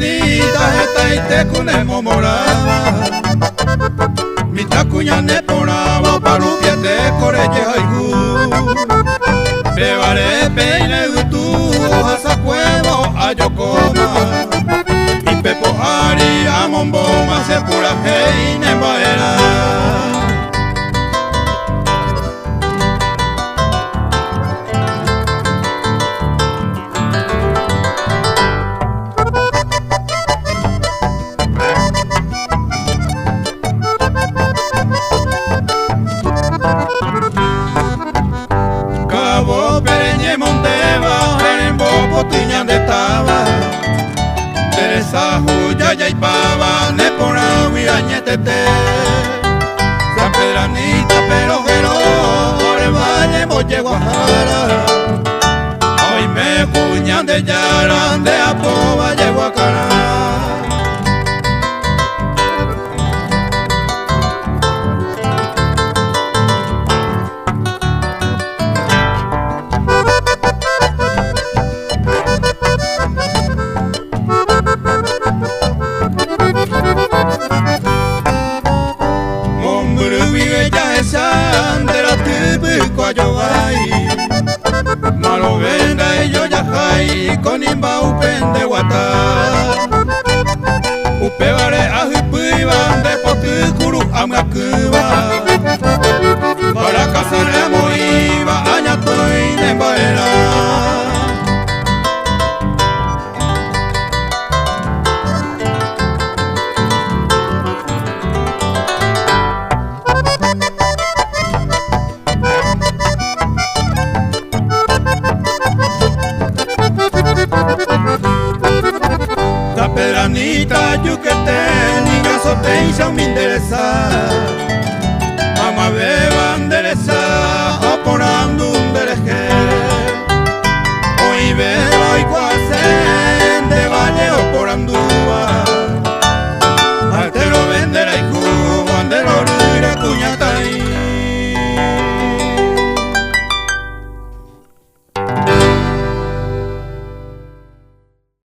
peranita esta y te cunemo moraba. Mi tacuña ne poraba parupia te coreye haigu. Prevare peine gutu hasa cuevo ayokoma. Y pepo ari amomboma se pura heine baera. Cabo pereñe monteba, en bobo tiñan de taba. Teresa huya ya y pava, ne pora huirañetete. San Pedranita pero por el valle molle Guajara. Hoy me cuñan de Yara, de Apo Valle Guacara. Sandra tibu kwayowai malo venga y yo ya jai con imba upende guata upevare ahipiva de potikuru amakuva para casaremo iba añatoy nembaera. Peranita yuquete, niña sote y me interesa. Mamá beba